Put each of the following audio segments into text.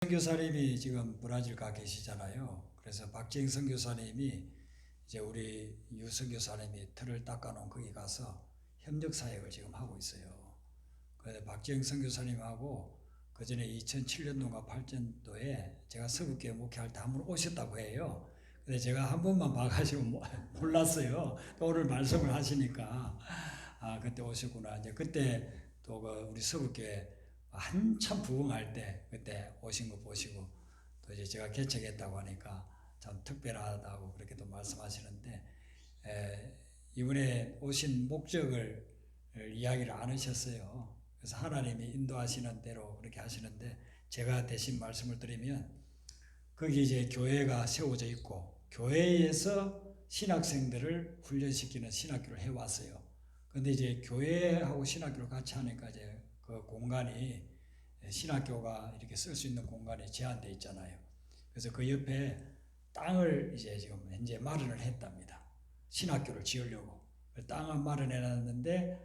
선교사님이 지금 브라질 가 계시잖아요. 그래서 박지영 선교사님이 이제 우리 유 선교사님이 틀을 닦아놓은 거기 가서 협력 사역을 지금 하고 있어요. 그래서 박지영 선교사님하고 그 전에 2007년도인가 8년도에 제가 서북교회 목회할 때 한 번 오셨다고 해요. 근데 제가 한 번만 봐가지고 몰랐어요. 또 오늘 말씀을 하시니까 그때 오셨구나. 이제 그때 또 우리 서북교회 한참 부흥할 때 그때 오신 거 보시고 또 이제 제가 개척했다고 하니까 참 특별하다고 그렇게 또 말씀하시는데, 이번에 오신 목적을 이야기를 안 하셨어요. 그래서 하나님이 인도하시는 대로 그렇게 하시는데, 제가 대신 말씀을 드리면 거기 이제 교회가 세워져 있고 교회에서 신학생들을 훈련시키는 신학교를 해왔어요. 근데 이제 교회하고 신학교를 같이 하니까 이제 그 공간이 신학교가 이렇게 쓸 수 있는 공간이 제한되어 있잖아요. 그래서 그 옆에 땅을 이제 지금 현재 마련을 했답니다. 신학교를 지으려고 땅을 마련해 놨는데,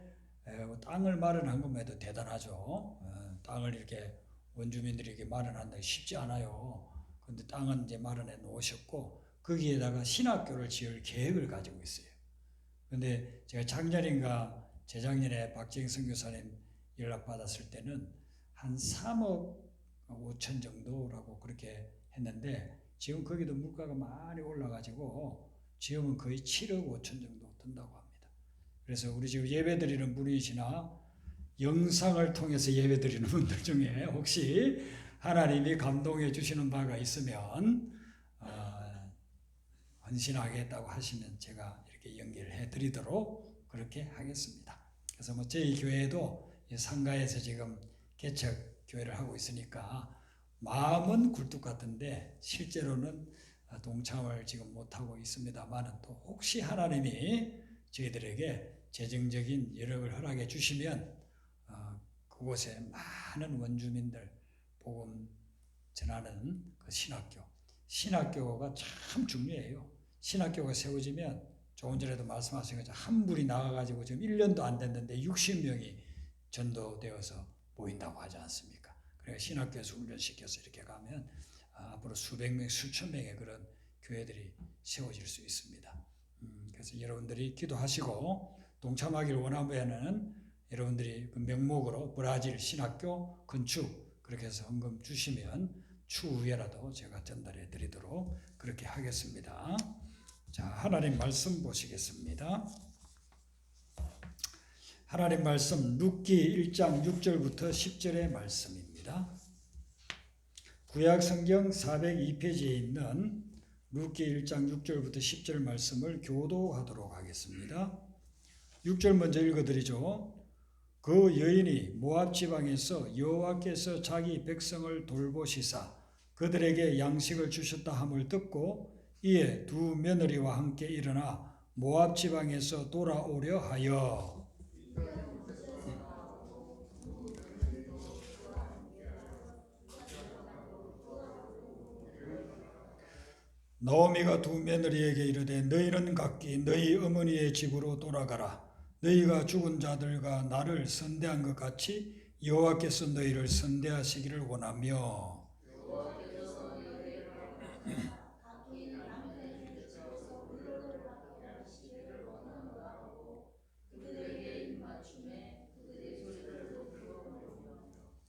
땅을 마련한 것만 해도 대단하죠. 땅을 이렇게 원주민들이 이렇게 마련한다 쉽지 않아요. 근데 땅은 이제 마련해 놓으셨고 거기에다가 신학교를 지을 계획을 가지고 있어요. 근데 제가 작년인가 재작년에 박지영 선교사님 연락받았을 때는 한 3억 5천 정도라고 그렇게 했는데, 지금 거기도 물가가 많이 올라가지고 지금은 거의 7억 5천 정도 든다고 합니다. 그래서 우리 지금 예배 드리는 분이시나 영상을 통해서 예배 드리는 분들 중에 혹시 하나님이 감동해 주시는 바가 있으면 헌신하겠다고 하시면 제가 이렇게 연결을 해 드리도록 그렇게 하겠습니다. 그래서 저희 교회도 상가에서 지금 개척 교회를 하고 있으니까 마음은 굴뚝 같은데 실제로는 동참을 지금 못하고 있습니다만, 또 혹시 하나님이 저희들에게 재정적인 여력을 허락해 주시면 그곳에 많은 원주민들 복음 전하는 그 신학교가 참 중요해요. 신학교가 세워지면 조금 전에도 말씀하신 것처럼 한 불이 나가가지고 지금 1년도 안 됐는데 60명이 전도되어서 보인다고 하지 않습니까? 그러니까 신학교에서 훈련시켜서 이렇게 가면 앞으로 수백 명, 수천 명의 그런 교회들이 세워질 수 있습니다. 그래서 여러분들이 기도하시고 동참하기를 원하면은 여러분들이 그 명목으로 브라질 신학교 건축 그렇게 해서 헌금 주시면 추후에라도 제가 전달해 드리도록 그렇게 하겠습니다. 자, 하나님 말씀 보시겠습니다. 하나님 말씀 룻기 1장 6절부터 10절의 말씀입니다. 구약 성경 402페이지에 있는 룻기 1장 6절부터 10절 말씀을 교도하도록 하겠습니다. 6절 먼저 읽어드리죠. 그 여인이 모압 지방에서 여호와께서 자기 백성을 돌보시사 그들에게 양식을 주셨다 함을 듣고 이에 두 며느리와 함께 일어나 모압 지방에서 돌아오려 하여 나오미가 두 며느리에게 이르되 너희는 각기 너희 어머니의 집으로 돌아가라. 너희가 죽은 자들과 나를 선대한 것 같이 여호와께서 너희를 선대하시기를 원하며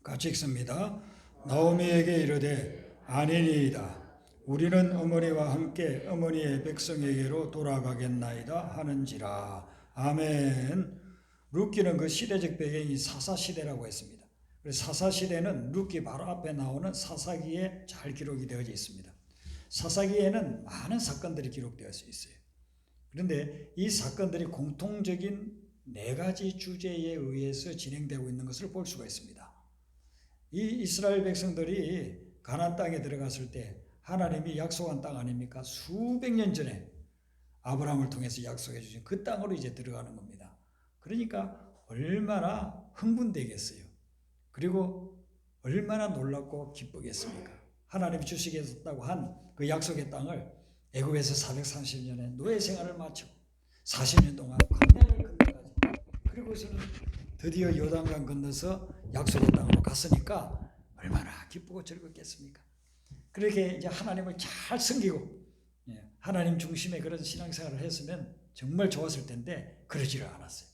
같이 읽습니다. 나오미에게 이르되 아니니이다. 우리는 어머니와 함께 어머니의 백성에게로 돌아가겠나이다 하는지라. 아멘. 룻기는 그 시대적 배경이 사사시대라고 했습니다. 사사시대는 룻기 바로 앞에 나오는 사사기에 잘 기록이 되어져 있습니다. 사사기에는 많은 사건들이 기록되어 있어요. 그런데 이 사건들이 공통적인 4가지 주제에 의해서 진행되고 있는 것을 볼 수가 있습니다. 이 이스라엘 백성들이 가나안 땅에 들어갔을 때 하나님이 약속한 땅 아닙니까? 수백 년 전에 아브라함을 통해서 약속해 주신 그 땅으로 이제 들어가는 겁니다. 그러니까 얼마나 흥분되겠어요. 그리고 얼마나 놀랍고 기쁘겠습니까? 하나님이 주시겠다고 한 그 약속의 땅을 애굽에서 430년의 노예 생활을 마치고 40년 동안 광야를 건너가지고 그리고서는 드디어 요단강 건너서 약속의 땅으로 갔으니까 얼마나 기쁘고 즐겁겠습니까? 그렇게 이제 하나님을 잘 섬기고 하나님 중심의 그런 신앙생활을 했으면 정말 좋았을 텐데 그러지를 않았어요.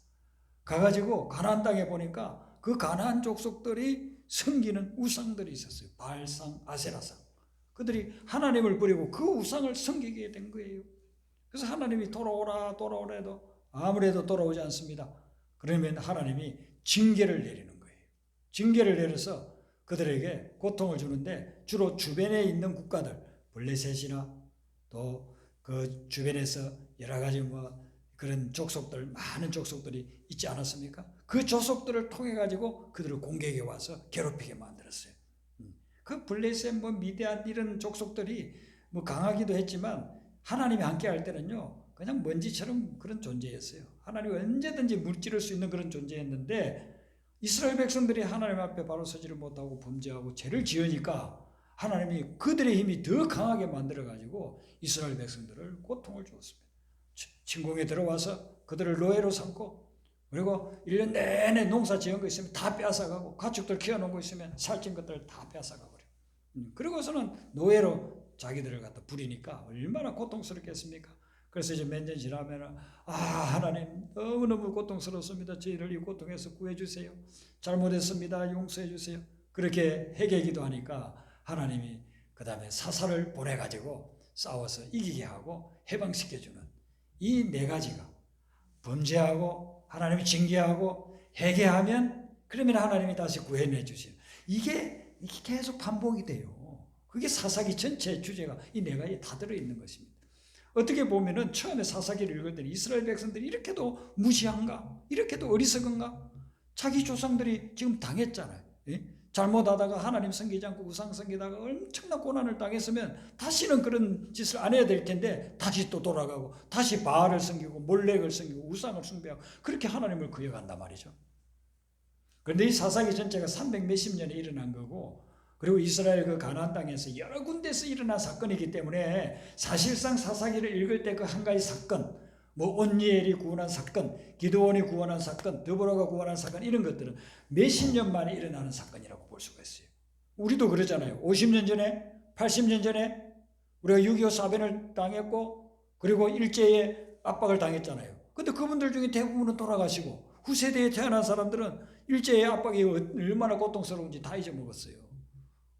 가가지고 가나안 땅에 보니까 그 가나안 족속들이 섬기는 우상들이 있었어요. 바알상, 아세라상. 그들이 하나님을 버리고 그 우상을 섬기게 된 거예요. 그래서 하나님이 돌아오라 해도 아무래도 돌아오지 않습니다. 그러면 하나님이 징계를 내리는 거예요. 징계를 내려서 그들에게 고통을 주는데 주로 주변에 있는 국가들, 블레셋이나 또 그 주변에서 여러 가지 그런 족속들, 많은 족속들이 있지 않았습니까? 그 족속들을 통해 가지고 그들을 공격해 와서 괴롭히게 만들었어요. 그 블레셋, 미디안 이런 족속들이 강하기도 했지만 하나님이 함께 할 때는요, 그냥 먼지처럼 그런 존재였어요. 하나님이 언제든지 물찌를 수 있는 그런 존재였는데 이스라엘 백성들이 하나님 앞에 바로 서지를 못하고 범죄하고 죄를 지으니까 하나님이 그들의 힘이 더 강하게 만들어가지고 이스라엘 백성들을 고통을 주었습니다. 침공에 들어와서 그들을 노예로 삼고 그리고 1년 내내 농사 지은 거 있으면 다 빼앗아가고 가축들 키워놓은 거 있으면 살찐 것들 다 빼앗아가 버려요. 그리고서는 노예로 자기들을 갖다 부리니까 얼마나 고통스럽겠습니까? 그래서 이제 몇 년 지나면 하나님 너무너무 고통스럽습니다. 저희를 이 고통에서 구해주세요. 잘못했습니다. 용서해주세요. 그렇게 회개기도 하니까 하나님이 그 다음에 사사를 보내가지고 싸워서 이기게 하고 해방시켜주는 이 네 가지가 범죄하고 하나님이 징계하고 회개하면 그러면 하나님이 다시 구해내 주시는 이게 계속 반복이 돼요. 그게 사사기 전체 주제가 이 네 가지에 다 들어있는 것입니다. 어떻게 보면은 처음에 사사기를 읽을 때는 이스라엘 백성들이 이렇게도 무시한가? 이렇게도 어리석은가? 자기 조상들이 지금 당했잖아요. 예? 잘못하다가 하나님 섬기지 않고 우상 섬기다가 엄청난 고난을 당했으면 다시는 그런 짓을 안 해야 될 텐데 다시 또 돌아가고 다시 바알을 섬기고 몰렉을 섬기고 우상을 숭배하고 그렇게 하나님을 거역한단 말이죠. 그런데 이 사사기 전체가 300 몇십 년에 일어난 거고 그리고 이스라엘 그 가나안 땅에서 여러 군데서 일어난 사건이기 때문에 사실상 사사기를 읽을 때 그 한 가지 사건 온니엘이 구원한 사건, 기드온이 구원한 사건, 드보라가 구원한 사건 이런 것들은 몇십 년 만에 일어나는 사건이라고 볼 수가 있어요. 우리도 그러잖아요. 50년 전에 80년 전에 우리가 6.25 사변을 당했고 그리고 일제의 압박을 당했잖아요. 근데 그분들 중에 대부분은 돌아가시고 후세대에 태어난 사람들은 일제의 압박이 얼마나 고통스러운지 다 잊어먹었어요.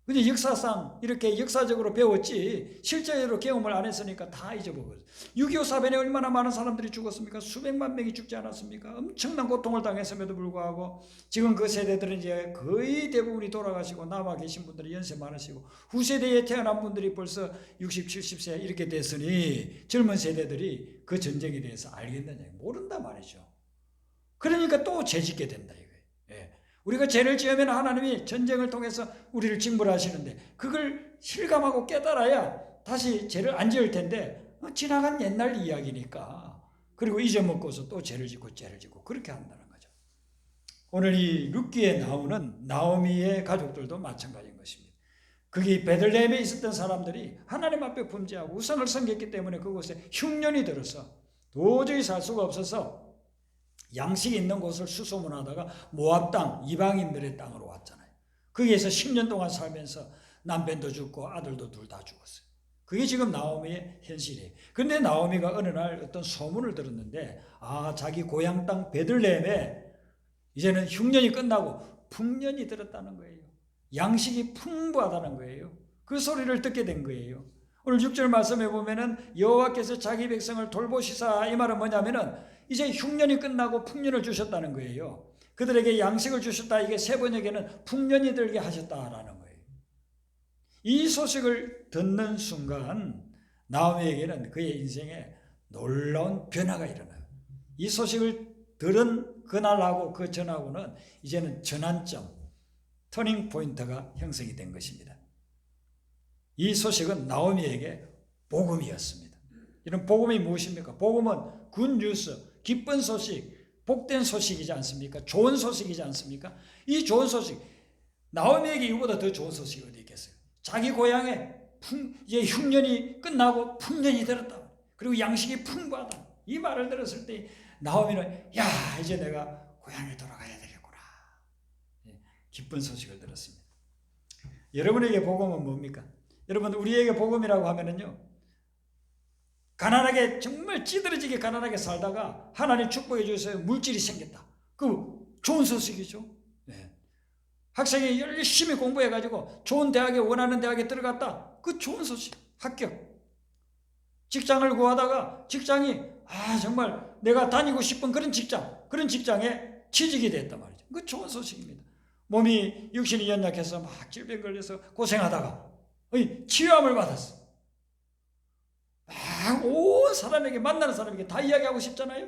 근데 역사상 이렇게 역사적으로 배웠지 실제로 경험을 안 했으니까 다 잊어먹었어요. 6.25 사변에 얼마나 많은 사람들이 죽었습니까? 수백만 명이 죽지 않았습니까? 엄청난 고통을 당했음에도 불구하고 지금 그 세대들은 이제 거의 대부분이 돌아가시고 남아 계신 분들이 연세 많으시고 후세대에 태어난 분들이 벌써 60, 70세 이렇게 됐으니 젊은 세대들이 그 전쟁에 대해서 알겠느냐? 모른단 말이죠. 그러니까 또 죄짓게 된다 이거예요. 예. 우리가 죄를 지으면 하나님이 전쟁을 통해서 우리를 징벌하시는데 그걸 실감하고 깨달아야 다시 죄를 안 지을 텐데 지나간 옛날 이야기니까 그리고 잊어먹고서 또 죄를 짓고 그렇게 한다는 거죠. 오늘 이 룻기에 나오는 나오미의 가족들도 마찬가지인 것입니다. 거기 베들레헴에 있었던 사람들이 하나님 앞에 범죄하고 우상을 섬겼기 때문에 그곳에 흉년이 들어서 도저히 살 수가 없어서 양식이 있는 곳을 수소문하다가 모압 땅, 이방인들의 땅으로 왔잖아요. 거기에서 10년 동안 살면서 남편도 죽고 아들도 둘 다 죽었어요. 그게 지금 나오미의 현실이에요. 그런데 나오미가 어느 날 어떤 소문을 들었는데 자기 고향 땅 베들레헴에 이제는 흉년이 끝나고 풍년이 들었다는 거예요. 양식이 풍부하다는 거예요. 그 소리를 듣게 된 거예요. 오늘 6절 말씀에 보면은 여호와께서 자기 백성을 돌보시사 이 말은 뭐냐면은 이제 흉년이 끝나고 풍년을 주셨다는 거예요. 그들에게 양식을 주셨다. 이게 세 번역에는 풍년이 들게 하셨다라는 거예요. 이 소식을 듣는 순간 나오미에게는 그의 인생에 놀라운 변화가 일어나요. 이 소식을 들은 그날하고 그 전하고는 이제는 전환점, 터닝 포인트가 형성이 된 것입니다. 이 소식은 나오미에게 복음이었습니다. 이런 복음이 무엇입니까? 복음은 굿뉴스, 기쁜 소식, 복된 소식이지 않습니까? 좋은 소식이지 않습니까? 이 좋은 소식, 나오미에게 이보다 더 좋은 소식이 어디 있겠어요? 자기 고향에 이제 흉년이 끝나고 풍년이 들었다. 그리고 양식이 풍부하다. 이 말을 들었을 때 나오미는 이제 내가 고향에 돌아가야 되겠구나. 기쁜 소식을 들었습니다. 여러분에게 복음은 뭡니까? 여러분, 우리에게 복음이라고 하면은요, 가난하게, 정말 찌들어지게 가난하게 살다가 하나님 축복해 주셔서 물질이 생겼다. 그 좋은 소식이죠. 네. 학생이 열심히 공부해가지고 좋은 대학에, 원하는 대학에 들어갔다. 그 좋은 소식. 합격. 직장을 구하다가 직장이 정말 내가 다니고 싶은 그런 직장에 취직이 됐단 말이죠. 그 좋은 소식입니다. 몸이 육신이 연약해서 막 질병 걸려서 고생하다가 치유함을 받았어. 온 사람에게, 만나는 사람에게 다 이야기하고 싶잖아요.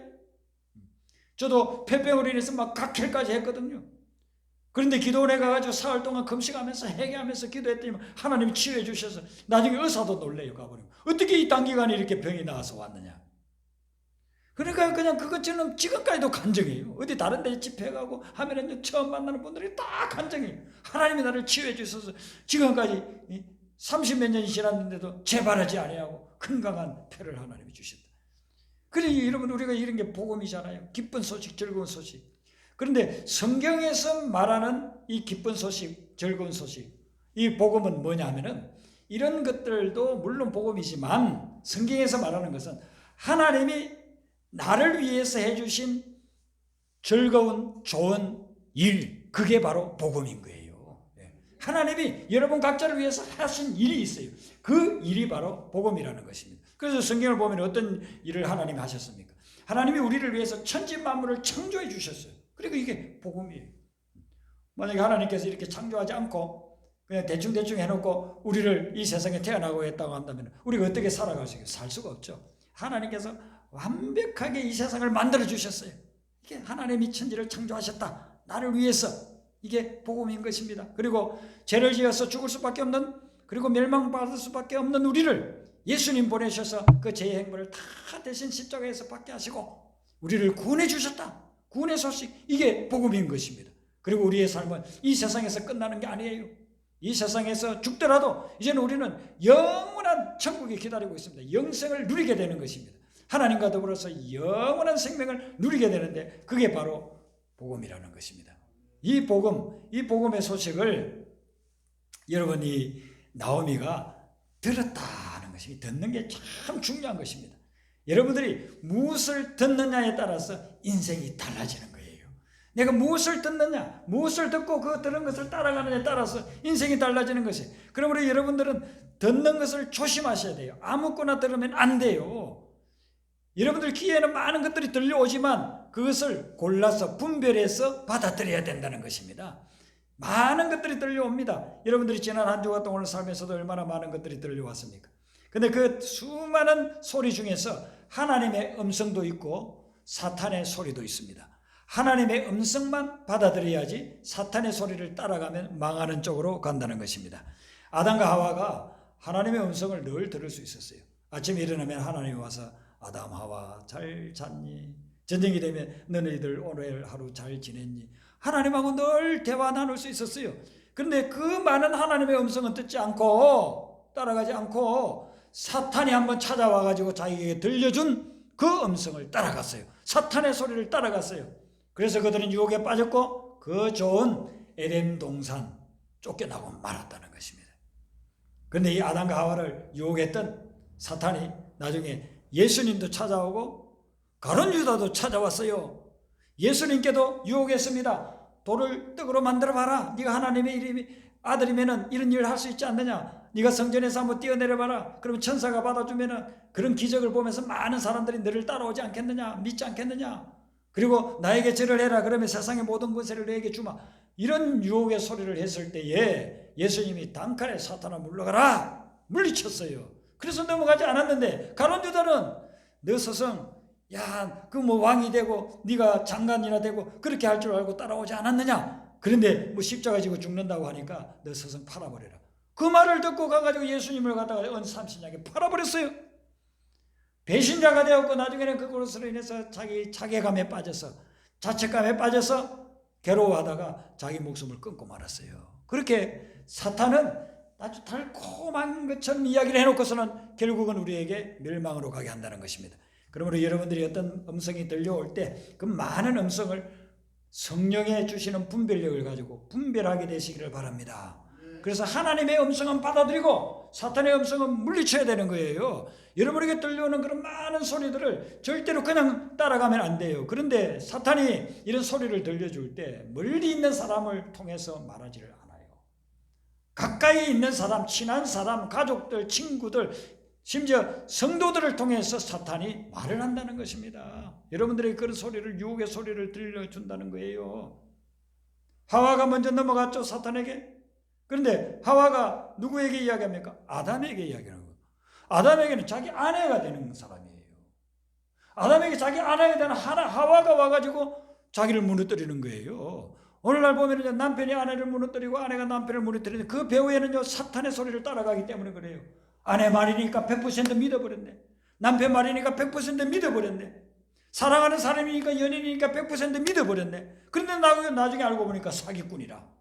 저도 폐병으로 인해서 막 각혈까지 했거든요. 그런데 기도원에 가가지고 사흘 동안 금식하면서 회개하면서 기도했더니 하나님이 치유해 주셔서 나중에 의사도 놀래요. 가보니까 어떻게 이 단기간에 이렇게 병이 나와서 왔느냐. 그러니까 그냥 그것처럼 지금까지도 간증해요. 어디 다른 데 집회가고 하면은 처음 만나는 분들이 다 간증해요. 하나님이 나를 치유해 주셔서 지금까지 30몇 년이 지났는데도 재발하지 아니하고 건강한 폐를 하나님이 주셨다. 그래, 여러분, 우리가 이런 게 복음이잖아요. 기쁜 소식, 즐거운 소식. 그런데 성경에서 말하는 이 기쁜 소식, 즐거운 소식, 이 복음은 뭐냐 하면은 이런 것들도 물론 복음이지만 성경에서 말하는 것은 하나님이 나를 위해서 해주신 즐거운 좋은 일, 그게 바로 복음인 거예요. 하나님이 여러분 각자를 위해서 하신 일이 있어요. 그 일이 바로 복음이라는 것입니다. 그래서 성경을 보면 어떤 일을 하나님이 하셨습니까? 하나님이 우리를 위해서 천지 만물을 창조해 주셨어요. 그리고 이게 복음이에요. 만약에 하나님께서 이렇게 창조하지 않고 그냥 대충 해놓고 우리를 이 세상에 태어나고 했다고 한다면 우리가 어떻게 살아갈 수 있어요? 살 수가 없죠. 하나님께서 완벽하게 이 세상을 만들어 주셨어요. 이게 하나님이 천지를 창조하셨다. 나를 위해서. 이게 복음인 것입니다. 그리고 죄를 지어서 죽을 수밖에 없는, 그리고 멸망받을 수밖에 없는 우리를 예수님 보내셔서 그 죄의 행보를 다 대신 십자가에서 받게 하시고 우리를 구원해 주셨다. 구원의 소식, 이게 복음인 것입니다. 그리고 우리의 삶은 이 세상에서 끝나는 게 아니에요. 이 세상에서 죽더라도 이제는 우리는 영원한 천국이 기다리고 있습니다. 영생을 누리게 되는 것입니다. 하나님과 더불어서 영원한 생명을 누리게 되는데 그게 바로 복음이라는 것입니다. 이 복음의 소식을 여러분이 나오미가 들었다는 것이, 듣는 게 참 중요한 것입니다. 여러분들이 무엇을 듣느냐에 따라서 인생이 달라지는 거예요. 내가 무엇을 듣느냐, 무엇을 듣고 그 들은 것을 따라가느냐에 따라서 인생이 달라지는 것이에요. 그러므로 여러분들은 듣는 것을 조심하셔야 돼요. 아무거나 들으면 안 돼요. 여러분들 귀에는 많은 것들이 들려오지만 그것을 골라서 분별해서 받아들여야 된다는 것입니다. 많은 것들이 들려옵니다. 여러분들이 지난 한 주간 동안 살면서도 얼마나 많은 것들이 들려왔습니까? 근데 그 수많은 소리 중에서 하나님의 음성도 있고 사탄의 소리도 있습니다. 하나님의 음성만 받아들여야지 사탄의 소리를 따라가면 망하는 쪽으로 간다는 것입니다. 아담과 하와가 하나님의 음성을 늘 들을 수 있었어요. 아침에 일어나면 하나님이 와서 아담, 하와 잘 잤니? 저녁이 되면 너희들 오늘 하루 잘 지냈니? 하나님하고 늘 대화 나눌 수 있었어요. 그런데 그 많은 하나님의 음성은 듣지 않고 따라가지 않고 사탄이 한번 찾아와가지고 자기에게 들려준 그 음성을 따라갔어요. 사탄의 소리를 따라갔어요. 그래서 그들은 유혹에 빠졌고 그 좋은 에덴 동산 쫓겨나고 말았다는 것입니다. 그런데 이 아담과 하와를 유혹했던 사탄이 나중에 예수님도 찾아오고 가룟 유다도 찾아왔어요. 예수님께도 유혹했습니다. 돌을 떡으로 만들어봐라. 네가 하나님의 아들이면 이런 일을 할 수 있지 않느냐. 네가 성전에서 한번 뛰어내려봐라. 그러면 천사가 받아주면 그런 기적을 보면서 많은 사람들이 너를 따라오지 않겠느냐. 믿지 않겠느냐. 그리고 나에게 절을 해라. 그러면 세상의 모든 권세를 너에게 주마. 이런 유혹의 소리를 했을 때에 예수님이 단칼에 사탄아 물러가라. 물리쳤어요. 그래서 넘어가지 않았는데 가룟 유다는 너 스승 그 뭐 왕이 되고 네가 장관이나 되고 그렇게 할 줄 알고 따라오지 않았느냐. 그런데 뭐 십자가 지고 죽는다고 하니까 너 스승 팔아버려라. 그 말을 듣고 가가지고 예수님을 갖다가 언삼신약에 팔아버렸어요. 배신자가 되었고 나중에는 그것으로 인해서 자기 자괴감에 빠져서 자책감에 빠져서 괴로워하다가 자기 목숨을 끊고 말았어요. 그렇게 사탄은 아주 달콤한 것처럼 이야기를 해놓고서는 결국은 우리에게 멸망으로 가게 한다는 것입니다. 그러므로 여러분들이 어떤 음성이 들려올 때 그 많은 음성을 성령의 주시는 분별력을 가지고 분별하게 되시기를 바랍니다. 그래서 하나님의 음성은 받아들이고 사탄의 음성은 물리쳐야 되는 거예요. 여러분에게 들려오는 그런 많은 소리들을 절대로 그냥 따라가면 안 돼요. 그런데 사탄이 이런 소리를 들려줄 때 멀리 있는 사람을 통해서 말하지를 않아요. 가까이 있는 사람, 친한 사람, 가족들, 친구들, 심지어 성도들을 통해서 사탄이 말을 한다는 것입니다. 여러분들에게 그런 소리를, 유혹의 소리를 들려준다는 거예요. 하와가 먼저 넘어갔죠, 사탄에게. 그런데 하와가 누구에게 이야기합니까? 아담에게 이야기하는 거예요. 아담에게는 자기 아내가 되는 사람이에요. 아담에게 자기 아내가 되는 하와가 와가지고 자기를 무너뜨리는 거예요. 오늘날 보면 남편이 아내를 무너뜨리고 아내가 남편을 무너뜨리는데 그 배후에는요 사탄의 소리를 따라가기 때문에 그래요. 아내 말이니까 100% 믿어버렸네. 남편 말이니까 100% 믿어버렸네. 사랑하는 사람이니까 연인이니까 100% 믿어버렸네. 그런데 나중에 알고 보니까 사기꾼이라.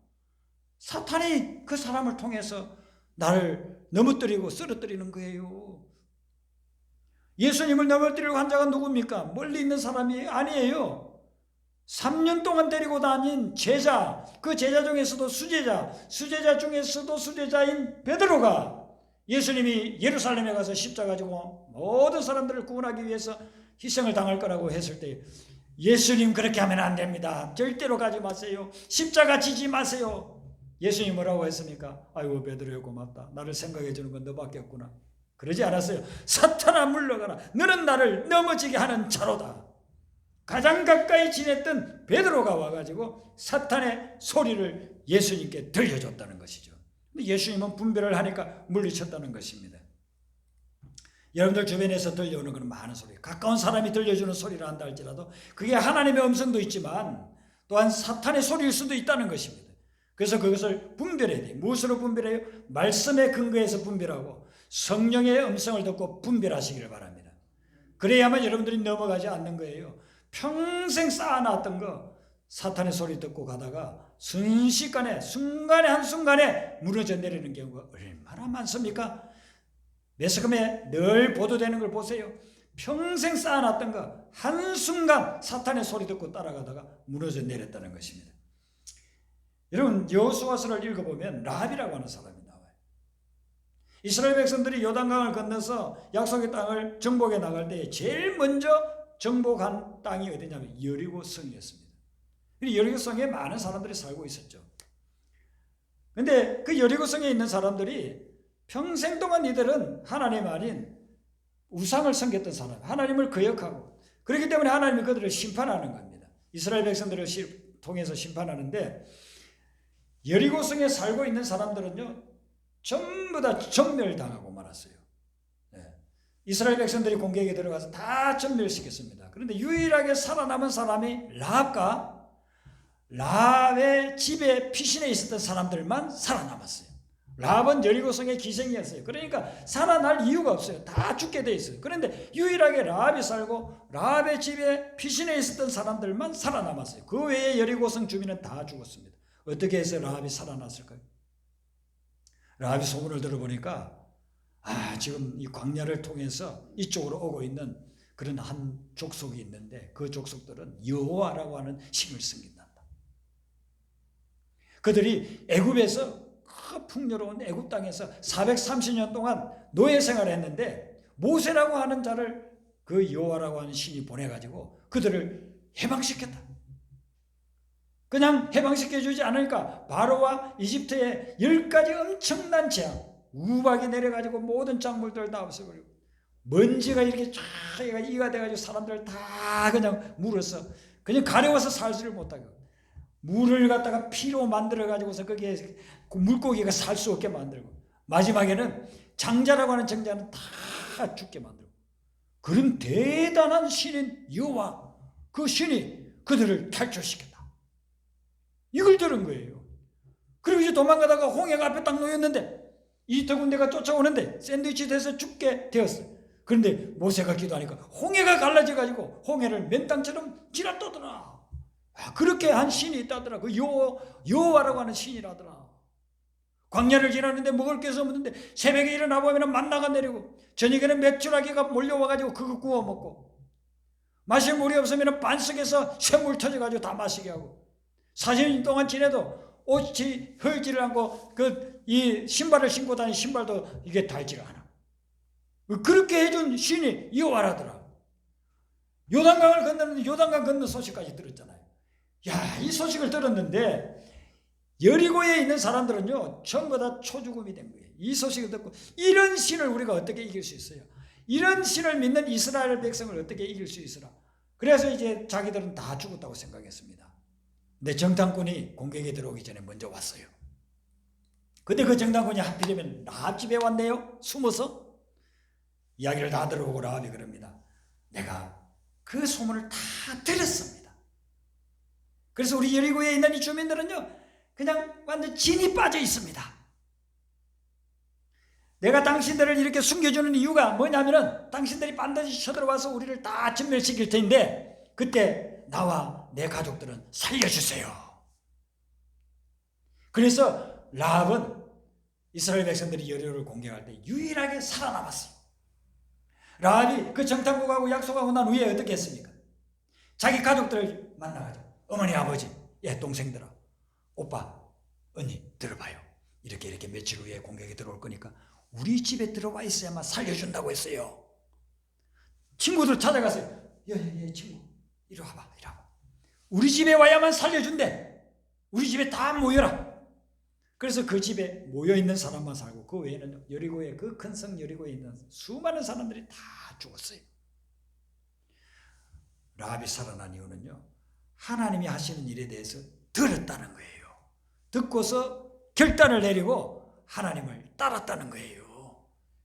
사탄이 그 사람을 통해서 나를 넘어뜨리고 쓰러뜨리는 거예요. 예수님을 넘어뜨리려고 한 자가 누굽니까? 멀리 있는 사람이 아니에요. 3년 동안 데리고 다닌 제자, 그 제자 중에서도 수제자 중에서도 수제자인 베드로가 예수님이 예루살렘에 가서 십자가 지고 모든 사람들을 구원하기 위해서 희생을 당할 거라고 했을 때 예수님 그렇게 하면 안 됩니다. 절대로 가지 마세요. 십자가 지지 마세요. 예수님이 뭐라고 했습니까? 아이고 베드로야 고맙다. 나를 생각해 주는 건 너밖에 없구나. 그러지 않았어요. 사탄아 물러가라. 너는 나를 넘어지게 하는 자로다. 가장 가까이 지냈던 베드로가 와가지고 사탄의 소리를 예수님께 들려줬다는 것이죠. 예수님은 분별을 하니까 물리쳤다는 것입니다. 여러분들 주변에서 들려오는 그런 많은 소리, 가까운 사람이 들려주는 소리를 한다 할지라도 그게 하나님의 음성도 있지만 또한 사탄의 소리일 수도 있다는 것입니다. 그래서 그것을 분별해야 돼요. 무엇으로 분별해요? 말씀에 근거해서 분별하고 성령의 음성을 듣고 분별하시기를 바랍니다. 그래야만 여러분들이 넘어가지 않는 거예요. 평생 쌓아놨던 거 사탄의 소리 듣고 가다가 순식간에 순간에 한순간에 무너져 내리는 경우가 얼마나 많습니까? 매스컴에 늘 보도되는 걸 보세요. 평생 쌓아놨던 거 한순간 사탄의 소리 듣고 따라가다가 무너져 내렸다는 것입니다. 여러분 여호수아서를 읽어보면 라합이라고 하는 사람이 나와요. 이스라엘 백성들이 요단강을 건너서 약속의 땅을 정복해 나갈 때 제일 먼저 정복한 땅이 어디냐면 여리고 성이었습니다. 여리고 성에 많은 사람들이 살고 있었죠. 그런데 그 여리고 성에 있는 사람들이 평생 동안 이들은 하나님 아닌 우상을 섬겼던 사람, 하나님을 거역하고 그렇기 때문에 하나님이 그들을 심판하는 겁니다. 이스라엘 백성들을 통해서 심판하는데 여리고 성에 살고 있는 사람들은요 전부 다 전멸당하고 말았어요. 이스라엘 백성들이 공격에 들어가서 다 전멸시켰습니다. 그런데 유일하게 살아남은 사람이 라합의 집에 피신해 있었던 사람들만 살아남았어요. 라합은 여리고성의 기생이었어요. 그러니까 살아날 이유가 없어요. 다 죽게 돼 있어요. 그런데 유일하게 라합이 살고 라합의 집에 피신해 있었던 사람들만 살아남았어요. 그 외에 여리고성 주민은 다 죽었습니다. 어떻게 해서 라합이 살아났을까요? 라합이 소문을 들어보니까 지금 이 광야를 통해서 이쪽으로 오고 있는 그런 한 족속이 있는데 그 족속들은 여호와라고 하는 신을 섬긴단다. 그들이 애굽에서 풍요로운 애굽 땅에서 430년 동안 노예 생활을 했는데 모세라고 하는 자를 그 여호와라고 하는 신이 보내가지고 그들을 해방시켰다. 그냥 해방시켜주지 않으니까 바로와 이집트의 10가지 엄청난 재앙, 우박이 내려가지고 모든 작물들 다 없애버리고 먼지가 이렇게 쫙 이가 돼가지고 사람들 다 그냥 물어서 그냥 가려워서 살지를 못하게 물을 갖다가 피로 만들어가지고서 거기에 물고기가 살 수 없게 만들고 마지막에는 장자라고 하는 정자는 다 죽게 만들고 그런 대단한 신인 여호와 그 신이 그들을 탈출시켰다. 이걸 들은 거예요. 그리고 이제 도망가다가 홍해가 앞에 딱 놓였는데 이 더군데가 쫓아오는데 샌드위치 돼서 죽게 되었어요. 그런데 모세가 기도하니까 홍해가 갈라져가지고 홍해를 맨땅처럼 지나떠더라. 그렇게 한 신이 있다더라. 그 여호와라고 하는 신이라더라. 광야를 지나는데 먹을 게 없는데 새벽에 일어나 보면 만나가 내리고 저녁에는 메추라기가 몰려와가지고 그거 구워 먹고 마실 물이 없으면 반석에서 샘물 터져가지고 다 마시게 하고 40년 동안 지내도 옷이 헐지를 않고 이 신발을 신고 다니는 신발도 이게 닳지를 않아. 그렇게 해준 신이 여호와라더라. 요단강을 건너는 요단강 건너 소식까지 들었잖아요. 야, 이 소식을 들었는데 여리고에 있는 사람들은요 전부 다 초죽음이 된 거예요. 이 소식을 듣고 이런 신을 우리가 어떻게 이길 수 있어요? 이런 신을 믿는 이스라엘 백성을 어떻게 이길 수 있으라? 그래서 이제 자기들은 다 죽었다고 생각했습니다. 근데 정탐꾼이 공격에 들어오기 전에 먼저 왔어요. 근데 그 정탐꾼이 하필이면 라합 집에 왔네요. 숨어서 이야기를 다 들어보고 라합이 그럽니다. 내가 그 소문을 다 들었습니다. 그래서 우리 여리고에 있는 이 주민들은요 그냥 완전 진이 빠져 있습니다. 내가 당신들을 이렇게 숨겨주는 이유가 뭐냐면은 당신들이 반드시 쳐들어와서 우리를 다 진멸시킬 텐데 그때 나와 내 가족들은 살려주세요. 그래서 라합은 이스라엘 백성들이 여리고를 공격할 때 유일하게 살아남았어요. 라합이 그 정탐꾼하고 약속하고 난 후에 어떻게 했습니까? 자기 가족들을 만나가지고 어머니 아버지 동생들아 오빠 언니 들어봐요. 이렇게 며칠 후에 공격이 들어올 거니까 우리 집에 들어와 있어야만 살려준다고 했어요. 친구들 찾아가세요. 예, 친구 이리 와봐. 우리 집에 와야만 살려준대. 우리 집에 다 모여라. 그래서 그 집에 모여있는 사람만 살고 그 외에는 여리고에 그 큰 성 여리고에 있는 수많은 사람들이 다 죽었어요. 라합이 살아난 이유는요 하나님이 하시는 일에 대해서 들었다는 거예요. 듣고서 결단을 내리고 하나님을 따랐다는 거예요.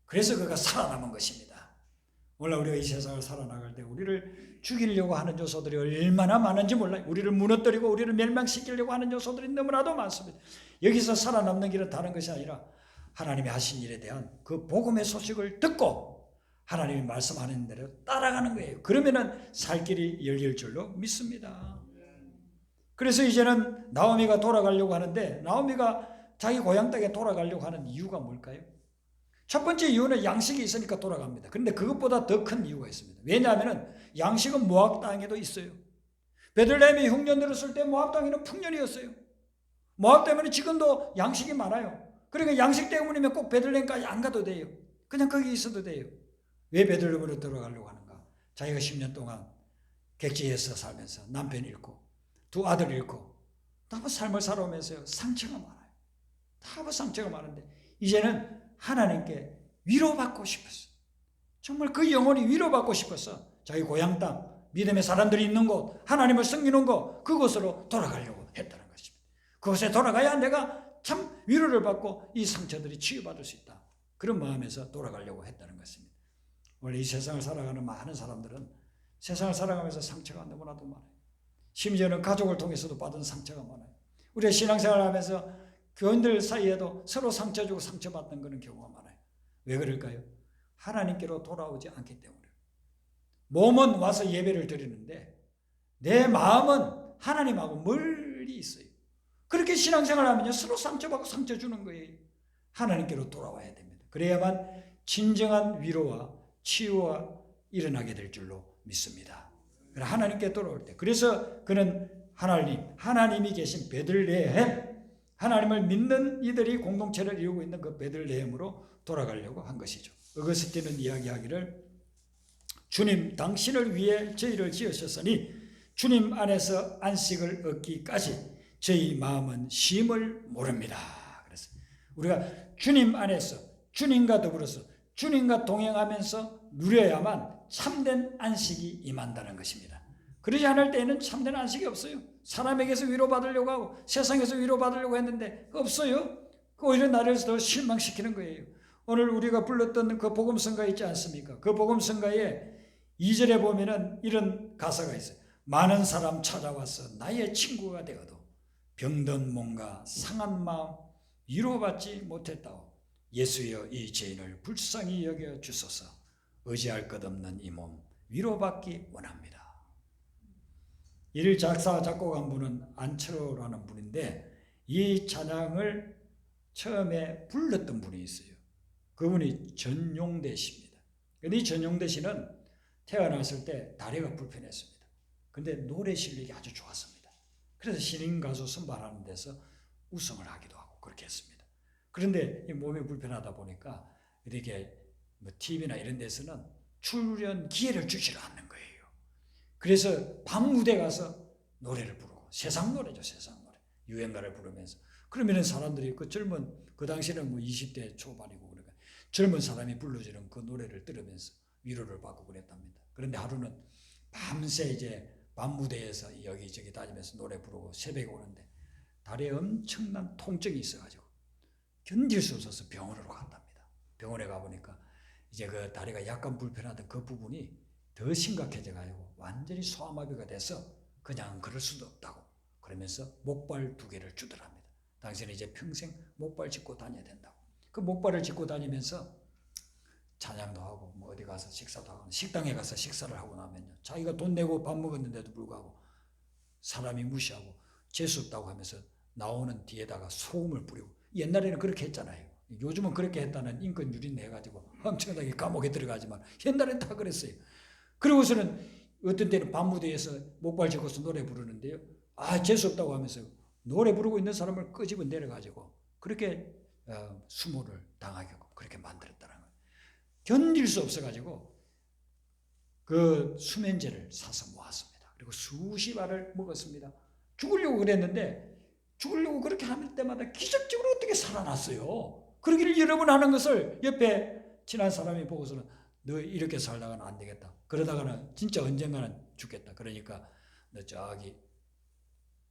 그래서 그가 살아남은 것입니다. 원래 우리가 이 세상을 살아나갈 때 우리를 죽이려고 하는 요소들이 얼마나 많은지 몰라요. 우리를 무너뜨리고 우리를 멸망시키려고 하는 요소들이 너무나도 많습니다. 여기서 살아남는 길은 다른 것이 아니라 하나님이 하신 일에 대한 그 복음의 소식을 듣고 하나님이 말씀하는 대로 따라가는 거예요. 그러면은 살 길이 열릴 줄로 믿습니다. 그래서 이제는 나오미가 돌아가려고 하는데 나오미가 자기 고향 땅에 돌아가려고 하는 이유가 뭘까요? 첫 번째 이유는 양식이 있으니까 돌아갑니다. 그런데 그것보다 더 큰 이유가 있습니다. 왜냐하면 양식은 모압 땅에도 있어요. 베들레헴이 흉년 들었을 때 모압 땅에는 풍년이었어요. 모압 때문에 지금도 양식이 많아요. 그러니까 양식 때문이면 꼭 베들레헴까지 안 가도 돼요. 그냥 거기 있어도 돼요. 왜 베들레헴으로 들어가려고 하는가? 자기가 10년 동안 객지에서 살면서 남편 잃고 두 아들 잃고 다 삶을 살아오면서 상처가 많아요. 다 상처가 많은데 이제는 하나님께 위로받고 싶었어. 정말 그 영혼이 위로받고 싶어서 자기 고향 땅, 믿음의 사람들이 있는 곳, 하나님을 섬기는 곳, 그곳으로 돌아가려고 했다는 것입니다. 그곳에 돌아가야 내가 참 위로를 받고 이 상처들이 치유받을 수 있다. 그런 마음에서 돌아가려고 했다는 것입니다. 원래 이 세상을 살아가는 많은 사람들은 세상을 살아가면서 상처가 너무나도 많아요. 심지어는 가족을 통해서도 받은 상처가 많아요. 우리가 신앙생활을 하면서 교인들 사이에도 서로 상처 주고 상처받는 그런 경우가 많아요. 왜 그럴까요? 하나님께로 돌아오지 않기 때문에. 몸은 와서 예배를 드리는데 내 마음은 하나님하고 멀리 있어요. 그렇게 신앙생활을 하면요 서로 상처받고 상처 주는 거예요. 하나님께로 돌아와야 됩니다. 그래야만 진정한 위로와 치유가 일어나게 될 줄로 믿습니다. 하나님께 돌아올 때 그래서 그는 하나님이 계신 베들레헴 하나님을 믿는 이들이 공동체를 이루고 있는 그 베들레헴으로 돌아가려고 한 것이죠. 어거스틴은 이야기하기를 주님 당신을 위해 저희를 지으셨으니 주님 안에서 안식을 얻기까지 저희 마음은 쉼을 모릅니다. 그래서 우리가 주님 안에서 주님과 더불어서 주님과 동행하면서 누려야만 참된 안식이 임한다는 것입니다. 그러지 않을 때에는 참된 안식이 없어요. 사람에게서 위로받으려고 하고 세상에서 위로받으려고 했는데 없어요. 오히려 나를 더 실망시키는 거예요. 오늘 우리가 불렀던 그 복음성가 있지 않습니까? 그 복음성가에 2절에 보면은 이런 가사가 있어요. 많은 사람 찾아와서 나의 친구가 되어도 병든 몸과 상한 마음 위로받지 못했다오. 예수여 이 죄인을 불쌍히 여겨 주소서. 의지할 것 없는 이 몸 위로받기 원합니다. 이를 작사 작곡한 분은 안철호라는 분인데 이 찬양을 처음에 불렀던 분이 있어요. 그분이 전용대 씨입니다. 근데 이 전용대 씨는 태어났을 때 다리가 불편했습니다. 근데 노래 실력이 아주 좋았습니다. 그래서 신인 가수 선발하는 데서 우승을 하기도 하고 그렇게 했습니다. 그런데 이 몸이 불편하다 보니까 이렇게 뭐 TV나 이런 데서는 출연 기회를 주지를 않는 거예요. 그래서 밤 무대 가서 노래를 부르고 세상 노래죠, 세상 노래. 유행가를 부르면서 그러면은 사람들이 그 젊은 그 당시는 뭐 20대 초반이고 그러니까 젊은 사람이 불러주는 그 노래를 들으면서 위로를 받고 그랬답니다. 그런데 하루는 밤새 이제 밤 무대에서 여기저기 다니면서 노래 부르고 새벽에 오는데 다리에 엄청난 통증이 있어가지고 견딜 수 없어서 병원으로 갔답니다. 병원에 가보니까 이제 그 다리가 약간 불편하던 그 부분이 더 심각해져가지고 완전히 소아마비가 돼서 그냥 그럴 수도 없다고 그러면서 목발 2개를 주더랍니다. 당신은 이제 평생 목발 짚고 다녀야 된다고. 그 목발을 짚고 다니면서 찬양도 하고 뭐 어디 가서 식사도 하고 식당에 가서 식사를 하고 나면요 자기가 돈 내고 밥 먹었는데도 불구하고 사람이 무시하고 재수없다고 하면서 나오는 뒤에다가 소금을 뿌리고 옛날에는 그렇게 했잖아요. 요즘은 그렇게 했다는 인권 유린 해가지고 엄청나게 감옥에 들어가지만 옛날엔 다 그랬어요. 그러고서는 어떤 때는 밤무대에서 목발 짚고서 노래 부르는데요. 재수없다고 하면서 노래 부르고 있는 사람을 끄집어 내려가지고 그렇게 수모를 당하게끔 그렇게 만들었다는 거예요. 견딜 수 없어가지고 그 수면제를 사서 모았습니다. 그리고 수십 알을 먹었습니다. 죽으려고 그랬는데 죽으려고 그렇게 할 때마다 기적적으로 어떻게 살아났어요. 그러기를 여러 번 하는 것을 옆에 친한 사람이 보고서는 너 이렇게 살다가는 안 되겠다. 그러다가는 진짜 언젠가는 죽겠다. 그러니까 너 저기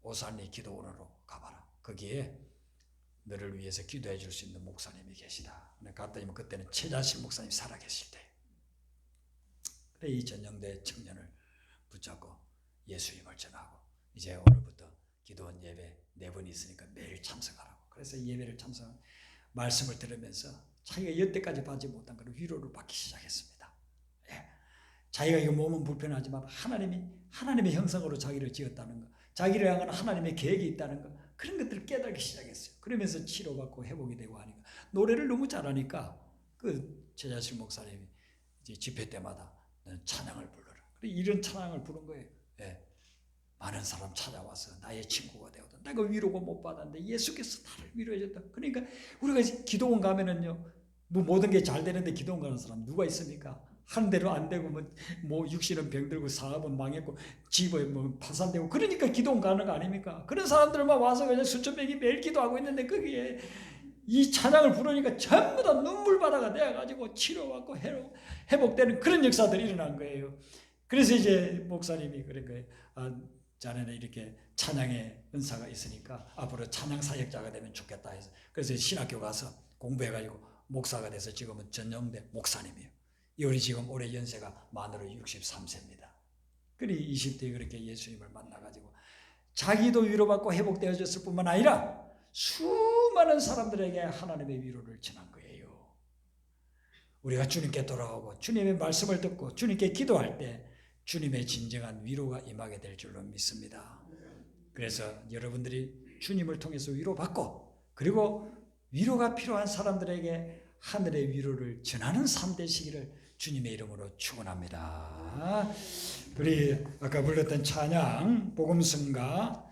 오산리 기도원으로 가봐라. 거기에 너를 위해서 기도해 줄 수 있는 목사님이 계시다. 갔더니 그때는 최자실 목사님이 살아계실 때. 그래 이 전영대 청년을 붙잡고 예수님을 전하고 이제 오늘부터 기도원 예배 4번 있으니까 매일 참석하라고. 그래서 이 예배를 참석하고 말씀을 들으면서 자기가 여태까지 받지 못한 그런 위로를 받기 시작했습니다. 자기가 이 몸은 불편하지만 하나님의 형상으로 자기를 지었다는 거, 자기를 향한 하나님의 계획이 있다는 거, 그런 것들을 깨닫기 시작했어요. 그러면서 치료받고 회복이 되고 하니까 노래를 너무 잘하니까 그 최자실 목사님이 이제 집회 때마다 찬양을 불러라. 이런 찬양을 부른 거예요. 많은 사람 찾아와서 나의 친구가 되거든. 내가 위로가 못 받았는데 예수께서 나를 위로해줬다. 그러니까 우리가 기도원 가면은요, 뭐 모든 게 잘 되는데 기도원 가는 사람 누가 있습니까? 하는 대로 안 되고 뭐 육신은 병들고 사업은 망했고 집은 뭐 파산되고 그러니까 기도원 가는 거 아닙니까? 그런 사람들만 와서 그냥 수천 명이 매일 기도하고 있는데 거기에 이 찬양을 부르니까 전부 다 눈물바다가 되어가지고 치료받고 회복되는 그런 역사들이 일어난 거예요. 그래서 이제 목사님이 그런 거예요. 자네는 이렇게 찬양의 은사가 있으니까 앞으로 찬양 사역자가 되면 좋겠다 해서 그래서 신학교 가서 공부해가지고 목사가 돼서 지금은 전영대 목사님이에요. 우리 지금 올해 연세가 만으로 63세입니다. 그리 20대에 그렇게 예수님을 만나가지고 자기도 위로받고 회복되어졌을 뿐만 아니라 수많은 사람들에게 하나님의 위로를 전한 거예요. 우리가 주님께 돌아오고 주님의 말씀을 듣고 주님께 기도할 때 주님의 진정한 위로가 임하게 될 줄로 믿습니다. 그래서 여러분들이 주님을 통해서 위로받고 그리고 위로가 필요한 사람들에게 하늘의 위로를 전하는 삶 되시기를 주님의 이름으로 축원합니다. 우리 아까 불렀던 찬양 복음성가